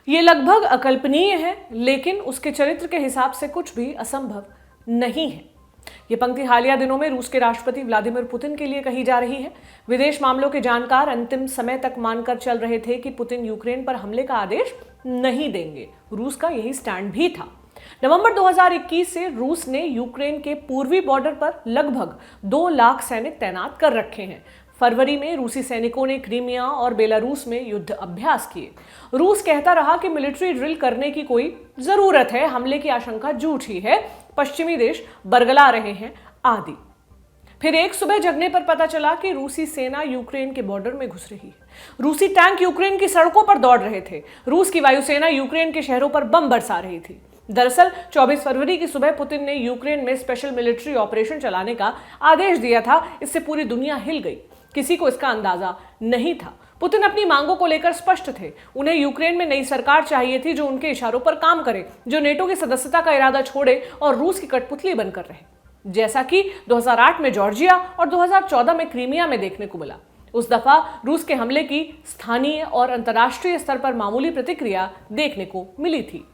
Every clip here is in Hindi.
ये लगभग अकल्पनीय है, लेकिन उसके चरित्र के हिसाब से कुछ भी असंभव नहीं है। ये पंक्ति हालिया दिनों में रूस के राष्ट्रपति व्लादिमीर पुतिन के लिए कही जा रही है। विदेश मामलों के जानकार अंतिम समय तक मानकर चल रहे थे कि पुतिन यूक्रेन पर हमले का आदेश नहीं देंगे। रूस का यही स्टैंड भी था। नवंबर 2021 से रूस ने यूक्रेन के पूर्वी बॉर्डर पर लगभग 2 लाख सैनिक तैनात कर रखे हैं। फरवरी में रूसी सैनिकों ने क्रीमिया और बेलारूस में युद्ध अभ्यास किए। रूस कहता रहा कि मिलिट्री ड्रिल करने की कोई जरूरत है, हमले की आशंका झूठी है, पश्चिमी देश बरगला रहे हैं आदि। फिर एक सुबह जगने पर पता चला कि रूसी सेना यूक्रेन के बॉर्डर में घुस रही है। रूसी टैंक यूक्रेन की सड़कों पर दौड़ रहे थे। रूस की वायुसेना यूक्रेन के शहरों पर बम बरसा रही थी। दरअसल 24 फरवरी की सुबह पुतिन ने यूक्रेन में स्पेशल मिलिट्री ऑपरेशन चलाने का आदेश दिया था। इससे पूरी दुनिया हिल गई। किसी को इसका अंदाजा नहीं था। पुतिन अपनी मांगों को लेकर स्पष्ट थे। उन्हें यूक्रेन में नई सरकार चाहिए थी जो उनके इशारों पर काम करे, जो नेटो की सदस्यता का इरादा छोड़े और रूस की कठपुतली बनकर रहे, जैसा कि 2008 में जॉर्जिया और 2014 में क्रीमिया में देखने को मिला। उस दफा रूस के हमले की स्थानीय और अंतर्राष्ट्रीय स्तर पर मामूली प्रतिक्रिया देखने को मिली थी,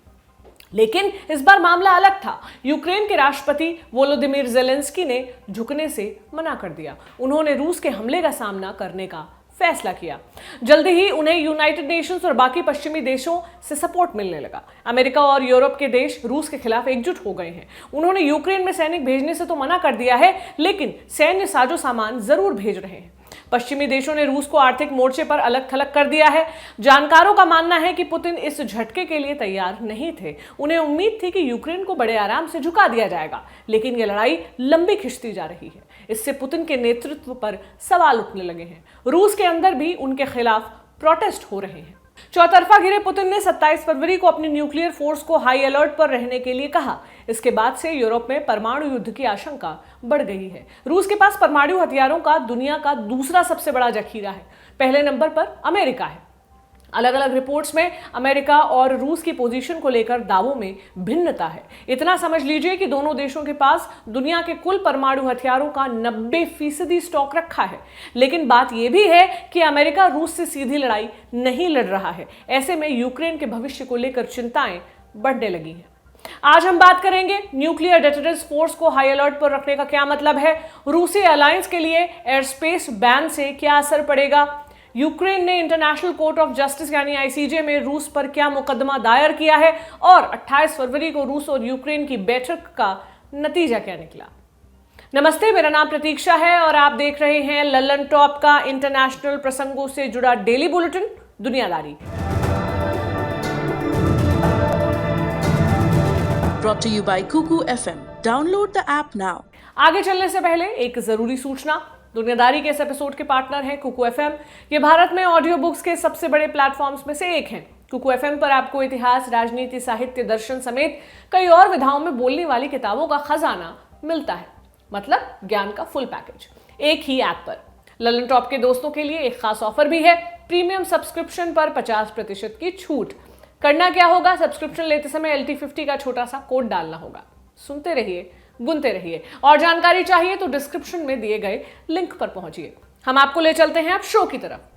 लेकिन इस बार मामला अलग था। यूक्रेन के राष्ट्रपति वोलोदिमीर ज़ेलेंस्की ने झुकने से मना कर दिया। उन्होंने रूस के हमले का सामना करने का फैसला किया। जल्दी ही उन्हें यूनाइटेड नेशंस और बाकी पश्चिमी देशों से सपोर्ट मिलने लगा। अमेरिका और यूरोप के देश रूस के खिलाफ एकजुट हो गए हैं। उन्होंने यूक्रेन में सैनिक भेजने से तो मना कर दिया है, लेकिन सैन्य साजो सामान जरूर भेज रहे हैं। पश्चिमी देशों ने रूस को आर्थिक मोर्चे पर अलग थलग कर दिया है। जानकारों का मानना है कि पुतिन इस झटके के लिए तैयार नहीं थे। उन्हें उम्मीद थी कि यूक्रेन को बड़े आराम से झुका दिया जाएगा, लेकिन यह लड़ाई लंबी खिंचती जा रही है। इससे पुतिन के नेतृत्व पर सवाल उठने लगे हैं। रूस के अंदर भी उनके खिलाफ प्रोटेस्ट हो रहे हैं। चौतरफा घिरे पुतिन ने 27 फरवरी को अपनी न्यूक्लियर फोर्स को हाई अलर्ट पर रहने के लिए कहा। इसके बाद से यूरोप में परमाणु युद्ध की आशंका बढ़ गई है। रूस के पास परमाणु हथियारों का दुनिया का दूसरा सबसे बड़ा जखीरा है। पहले नंबर पर अमेरिका है। अलग अलग रिपोर्ट्स में अमेरिका और रूस की पोजीशन को लेकर दावों में भिन्नता है। इतना समझ लीजिए कि दोनों देशों के पास दुनिया के कुल परमाणु हथियारों का 90% स्टॉक रखा है। लेकिन बात यह भी है कि अमेरिका रूस से सीधी लड़ाई नहीं लड़ रहा है। ऐसे में यूक्रेन के भविष्य को लेकर चिंताएं बढ़ने लगी हैं। आज हम बात करेंगे न्यूक्लियर डेटरेंस फोर्स को हाई अलर्ट पर रखने का क्या मतलब है, रूसी अलायंस के लिए एयर स्पेस बैन से क्या असर पड़ेगा, यूक्रेन ने इंटरनेशनल कोर्ट ऑफ जस्टिस यानी आईसीजे में रूस पर क्या मुकदमा दायर किया है, और 28 फरवरी को रूस और यूक्रेन की बैठक का नतीजा क्या निकला। नमस्ते, मेरा नाम प्रतीक्षा है और आप देख रहे हैं लल्लन टॉप का इंटरनेशनल प्रसंगों से जुड़ा डेली बुलेटिन दुनियादारी। Brought to you by Kuku FM. Download the app now. आगे चलने से पहले एक जरूरी सूचना। दुनियादारी के इस एपिसोड के पार्टनर हैं कुकू एफएम। ये भारत में ऑडियो बुक्स के सबसे बड़े प्लेटफॉर्म्स में से एक हैं। कुकू एफएम पर आपको इतिहास, राजनीति, साहित्य, दर्शन समेत कई और विधाओं में बोलने वाली किताबों का खजाना मिलता है, मतलब ज्ञान का फुल पैकेज एक ही ऐप पर। लल्लन टॉप के दोस्तों के लिए एक खास ऑफर भी है। प्रीमियम सब्सक्रिप्शन पर 50% की छूट। करना क्या होगा, सब्सक्रिप्शन लेते समय LT50 का छोटा सा कोड डालना होगा। सुनते रहिए, गुनते रहिए, और जानकारी चाहिए तो डिस्क्रिप्शन में दिए गए लिंक पर पहुंचिए। हम आपको ले चलते हैं अब शो की तरफ।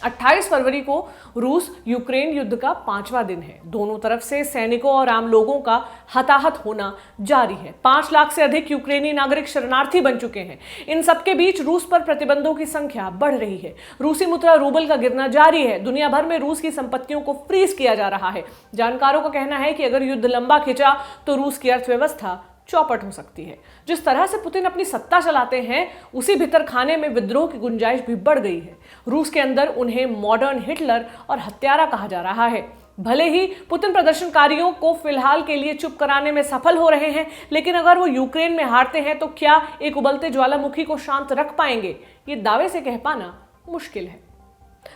28 फरवरी को रूस यूक्रेन युद्ध का 5वां दिन है। दोनों तरफ से सैनिकों और आम लोगों का हताहत होना जारी है। 5 लाख से अधिक यूक्रेनी नागरिक शरणार्थी बन चुके हैं। इन सबके बीच रूस पर प्रतिबंधों की संख्या बढ़ रही है। रूसी मुद्रा रूबल का गिरना जारी है। दुनिया भर में रूस की संपत्तियों को फ्रीज किया जा रहा है। जानकारों का कहना है कि अगर युद्ध लंबा खिंचा तो रूस की अर्थव्यवस्था चौपट हो सकती है। जिस तरह से पुतिन अपनी सत्ता चलाते हैं, उसी भीतर खाने में विद्रोह की गुंजाइश भी बढ़ गई है। रूस के अंदर उन्हें मॉडर्न हिटलर और हत्यारा कहा जा रहा है। भले ही पुतिन प्रदर्शनकारियों को फिलहाल के लिए चुप कराने में सफल हो रहे हैं, लेकिन अगर वो यूक्रेन में हारते हैं तो क्या एक उबलते ज्वालामुखी को शांत रख पाएंगे, ये दावे से कह पाना मुश्किल है।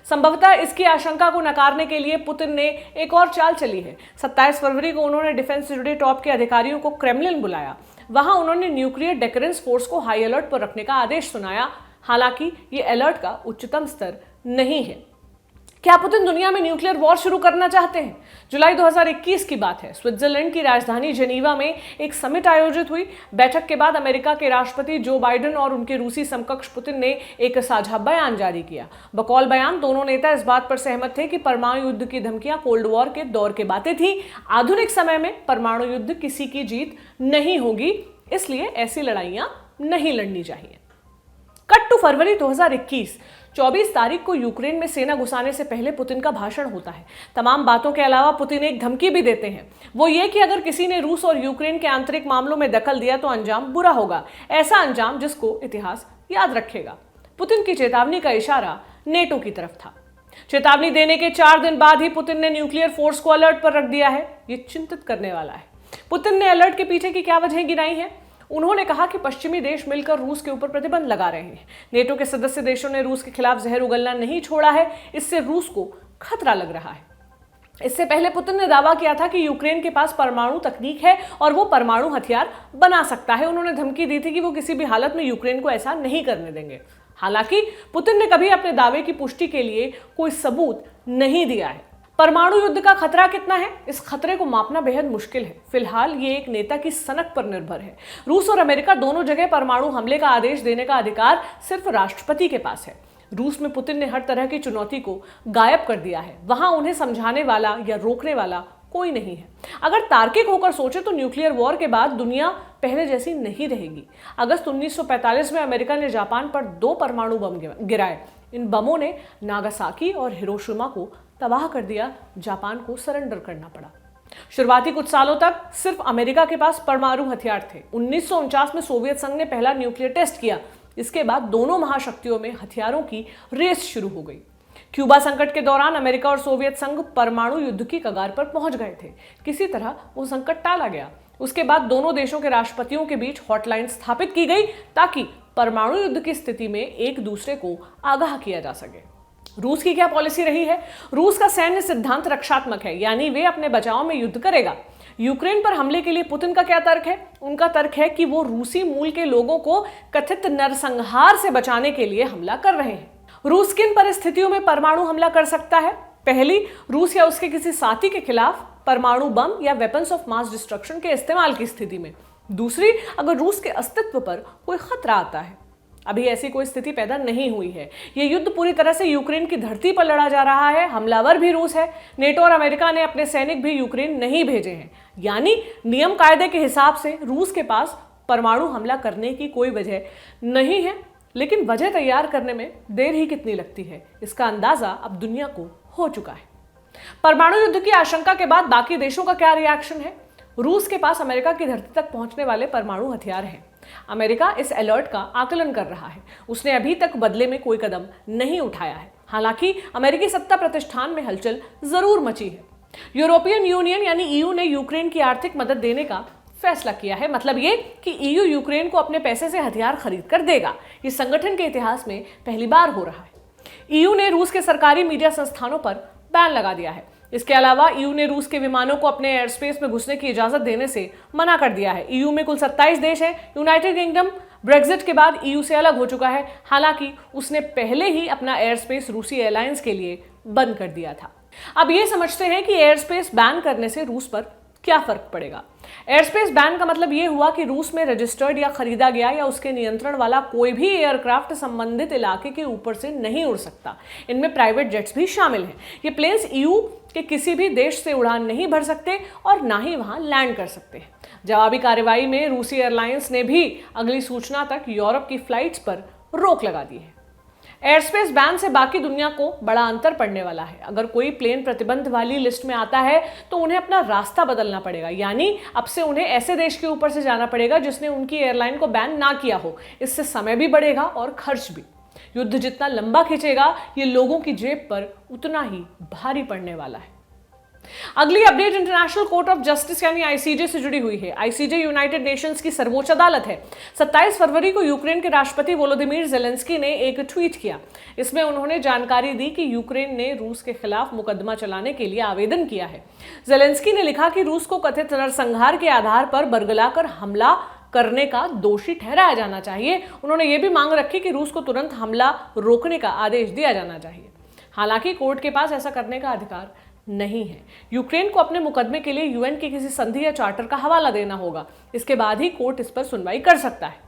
संभवतः इसकी आशंका को नकारने के लिए पुतिन ने एक और चाल चली है। 27 फरवरी को उन्होंने डिफेंस से जुड़े टॉप के अधिकारियों को क्रेमलिन बुलाया। वहां उन्होंने न्यूक्लियर डेटरेंस फोर्स को हाई अलर्ट पर रखने का आदेश सुनाया। हालांकि ये अलर्ट का उच्चतम स्तर नहीं है। क्या पुतिन दुनिया में न्यूक्लियर वॉर शुरू करना चाहते हैं? जुलाई 2021 की बात है। स्विट्जरलैंड की राजधानी जेनीवा में एक समिट आयोजित हुई। बैठक के बाद अमेरिका के राष्ट्रपति जो बाइडेन और उनके रूसी समकक्ष पुतिन ने एक साझा बयान जारी किया। बकौल बयान दोनों नेता इस बात पर सहमत थे कि परमाणु युद्ध की धमकियां कोल्ड वॉर के दौर की बातें थी। आधुनिक समय में परमाणु युद्ध किसी की जीत नहीं होगी, इसलिए ऐसी लड़ाइयां नहीं लड़नी चाहिए। कट टू फरवरी 2021, 24 तारीख को यूक्रेन में सेना घुसाने से पहले पुतिन का भाषण होता है। तमाम बातों के अलावा पुतिन एक धमकी भी देते हैं, वो ये कि अगर किसी ने रूस और यूक्रेन के आंतरिक मामलों में दखल दिया तो अंजाम बुरा होगा, ऐसा अंजाम जिसको इतिहास याद रखेगा। पुतिन की चेतावनी का इशारा नेटो की तरफ था। चेतावनी देने के 4 दिन बाद ही पुतिन ने न्यूक्लियर फोर्स को अलर्ट पर रख दिया है। ये चिंतित करने वाला है। पुतिन ने अलर्ट के पीछे की क्या वजह गिनाई है? उन्होंने कहा कि पश्चिमी देश मिलकर रूस के ऊपर प्रतिबंध लगा रहे हैं। नेटो के सदस्य देशों ने रूस के खिलाफ जहर उगलना नहीं छोड़ा है, इससे रूस को खतरा लग रहा है। इससे पहले पुतिन ने दावा किया था कि यूक्रेन के पास परमाणु तकनीक है और वो परमाणु हथियार बना सकता है। उन्होंने धमकी दी थी कि वो किसी भी हालत में यूक्रेन को ऐसा नहीं करने देंगे। हालांकि पुतिन ने कभी अपने दावे की पुष्टि के लिए कोई सबूत नहीं दिया है। परमाणु युद्ध का खतरा कितना है, इस खतरे को मापना बेहद मुश्किल है। फिलहाल ये एक नेता की सनक पर निर्भर है। रूस और अमेरिका दोनों जगह परमाणु हमले का आदेश देने का अधिकार सिर्फ राष्ट्रपति के पास है। रूस में पुतिन ने हर तरह की चुनौती को गायब कर दिया है। वहां उन्हें समझाने वाला या रोकने वाला कोई नहीं है। अगर तार्किक होकर सोचे तो न्यूक्लियर वॉर के बाद दुनिया पहले जैसी नहीं रहेगी। अगस्त 1945 में अमेरिका ने जापान पर 2 परमाणु बम गिराए। इन बमों ने नागासाकी और हिरोशिमा को तबाह कर दिया। जापान को सरेंडर करना पड़ा। शुरुआती कुछ सालों तक सिर्फ अमेरिका के पास परमाणु हथियार थे। 1949 में सोवियत संघ ने पहला न्यूक्लियर टेस्ट किया। इसके बाद दोनों महाशक्तियों में हथियारों की रेस शुरू हो गई। क्यूबा संकट के दौरान अमेरिका और सोवियत संघ परमाणु युद्ध की कगार पर पहुंच गए थे। किसी तरह वो संकट टाला गया। उसके बाद दोनों देशों के राष्ट्रपतियों के बीच हॉटलाइन स्थापित की गई ताकि परमाणु युद्ध की स्थिति में एक दूसरे को आगाह किया जा सके। रूस की क्या पॉलिसी रही है? रूस का सैन्य सिद्धांत रक्षात्मक है, यानी वे अपने बचाव में युद्ध करेगा। यूक्रेन पर हमले के लिए पुतिन का क्या तर्क है? उनका तर्क है कि वो रूसी मूल के लोगों को कथित नरसंहार से बचाने के लिए हमला कर रहे हैं। रूस किन परिस्थितियों में परमाणु हमला कर सकता है? पहली, रूस या उसके किसी साथी के खिलाफ परमाणु बम या वेपन्स ऑफ मास डिस्ट्रक्शन के इस्तेमाल की स्थिति में। दूसरी, अगर रूस के अस्तित्व पर कोई खतरा आता है। अभी ऐसी कोई स्थिति पैदा नहीं हुई है। यह युद्ध पूरी तरह से यूक्रेन की धरती पर लड़ा जा रहा है। हमलावर भी रूस है। नेटो और अमेरिका ने अपने सैनिक भी यूक्रेन नहीं भेजे हैं। यानी नियम कायदे के हिसाब से रूस के पास परमाणु हमला करने की कोई वजह नहीं है। लेकिन वजह तैयार करने में देर ही कितनी लगती है, इसका अंदाजा अब दुनिया को हो चुका है। परमाणु युद्ध की आशंका के बाद बाकी देशों का क्या रिएक्शन है? रूस के पास अमेरिका की धरती तक पहुंचने वाले परमाणु हथियार हैं। अमेरिका इस अलर्ट का आकलन कर रहा है। उसने अभी तक बदले में कोई कदम नहीं उठाया है। हालांकि अमेरिकी सत्ता प्रतिष्ठान में हलचल जरूर मची है। यूरोपियन यूनियन यानी ईयू ने यूक्रेन की आर्थिक मदद देने का फैसला किया है। मतलब ये कि ईयू यूक्रेन को अपने पैसे से हथियार खरीद कर देगा। ये संगठन के इतिहास में पहली बार हो रहा है। ईयू ने रूस के सरकारी मीडिया संस्थानों पर बैन लगा दिया है। इसके अलावा ईयू ने रूस के विमानों को अपने एयर स्पेस में घुसने की इजाजत देने से मना कर दिया है। ईयू में कुल 27 देश हैं। यूनाइटेड किंगडम ब्रेक्जिट के बाद ईयू से अलग हो चुका है। हालांकि उसने पहले ही अपना एयर स्पेस रूसी एयरलाइंस के लिए बंद कर दिया था। अब ये समझते हैं कि एयर स्पेस बैन करने से रूस पर क्या फर्क पड़ेगा। एयर स्पेस बैन का मतलब ये हुआ कि रूस में रजिस्टर्ड या खरीदा गया या उसके नियंत्रण वाला कोई भी एयरक्राफ्ट संबंधित इलाके के ऊपर से नहीं उड़ सकता। इनमें प्राइवेट जेट्स भी शामिल हैं। ये प्लेन्स ईयू के किसी भी देश से उड़ान नहीं भर सकते और ना ही वहां लैंड कर सकते हैं। जवाबी कार्रवाई में रूसी एयरलाइंस ने भी अगली सूचना तक यूरोप की फ्लाइट्स पर रोक लगा दी है। एयरस्पेस बैन से बाकी दुनिया को बड़ा अंतर पड़ने वाला है। अगर कोई प्लेन प्रतिबंध वाली लिस्ट में आता है तो उन्हें अपना रास्ता बदलना पड़ेगा। यानी अब से उन्हें ऐसे देश के ऊपर से जाना पड़ेगा जिसने उनकी एयरलाइन को बैन ना किया हो। इससे समय भी बढ़ेगा और खर्च भी। युद्ध जितना लंबा खींचेगा, ये लोगों की जेब पर उतना ही भारी पड़ने वाला है। अगली update international court of justice यानी आईसीजे से जुड़ी हुई है। आईसीजे यूनाइटेड नेशंस की सर्वोच्च अदालत है। 27 फरवरी को यूक्रेन के राष्ट्रपति वोलोदिमीर जेलेंस्की ने एक ट्वीट किया। इसमें उन्होंने जानकारी दी कि यूक्रेन ने रूस के खिलाफ मुकदमा चलाने के लिए आवेदन किया है। जेलेंस्की ने लिखा कि रूस को कथित नरसंहार के आधार पर बरगलाकर हमला करने का दोषी ठहराया जाना चाहिए। उन्होंने ये भी मांग रखी कि रूस को तुरंत हमला रोकने का आदेश दिया जाना चाहिए। हालांकि कोर्ट के पास ऐसा करने का अधिकार नहीं है। यूक्रेन को अपने मुकदमे के लिए यूएन की किसी संधि या चार्टर का हवाला देना होगा। इसके बाद ही कोर्ट इस पर सुनवाई कर सकता है।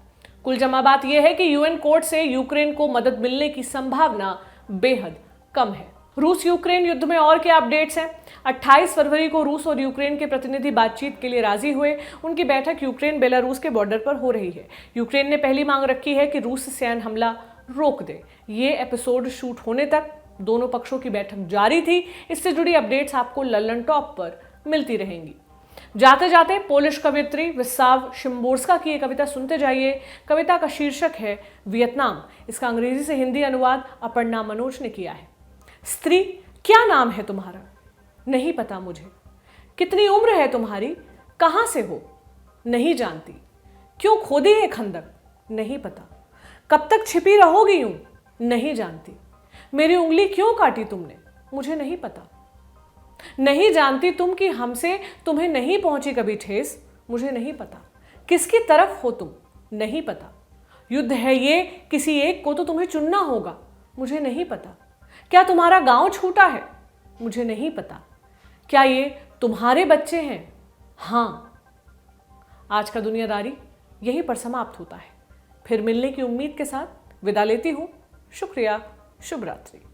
कुल जमा बात यह है कि यूएन कोर्ट से यूक्रेन को मदद मिलने की संभावना बेहद कम है। रूस यूक्रेन युद्ध में और क्या अपडेट्स हैं? 28 फरवरी को रूस और यूक्रेन के प्रतिनिधि बातचीत के लिए राजी हुए। उनकी बैठक यूक्रेन बेलारूस के बॉर्डर पर हो रही है। यूक्रेन ने पहली मांग रखी है कि रूस सैन्य हमला रोक दे। ये एपिसोड शूट होने तक दोनों पक्षों की बैठक जारी थी। इससे जुड़ी अपडेट्स आपको लल्लन टॉप पर मिलती रहेंगी। जाते जाते पोलिश कवयित्री विस्लाव शिम्बोर्स्का की एक कविता सुनते जाइए। कविता का शीर्षक है वियतनाम। इसका अंग्रेजी से हिंदी अनुवाद अपर्णा मनोज ने किया है। स्त्री, क्या नाम है तुम्हारा? नहीं पता मुझे। कितनी उम्र है तुम्हारी? कहां से हो? नहीं जानती। क्यों खोदी है खंदक? नहीं पता। कब तक छिपी रहोगी यूं? नहीं जानती। मेरी उंगली क्यों काटी तुमने? मुझे नहीं पता। नहीं जानती तुम कि हमसे तुम्हें नहीं पहुंची कभी ठेस? मुझे नहीं पता। किसकी तरफ हो तुम? नहीं पता। युद्ध है ये, किसी एक को तो तुम्हें चुनना होगा। मुझे नहीं पता। क्या तुम्हारा गांव छूटा है? मुझे नहीं पता। क्या ये तुम्हारे बच्चे हैं? हां। आज का दुनियादारी यहीं पर समाप्त होता है। फिर मिलने की उम्मीद के साथ विदा लेती हूं। शुक्रिया। शुभ रात्रि।